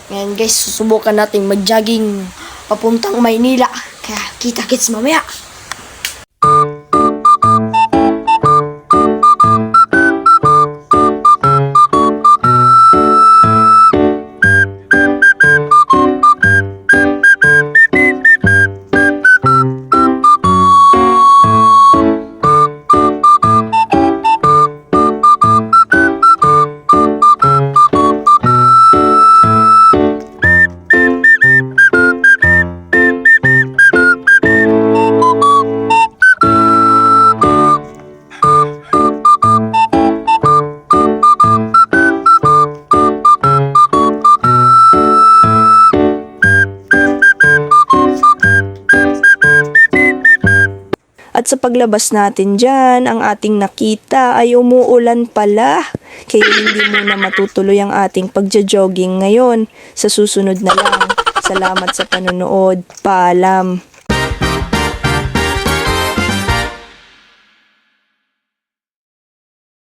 Ngayon guys, susubukan natin mag-jogging papuntang Maynila. Kaya kita-kits mamaya. At sa paglabas natin dyan, ang ating nakita ay umuulan pala. Kaya hindi muna matutuloy ang ating pagja-jogging ngayon. Sa susunod na lang. Salamat sa panonood. Paalam.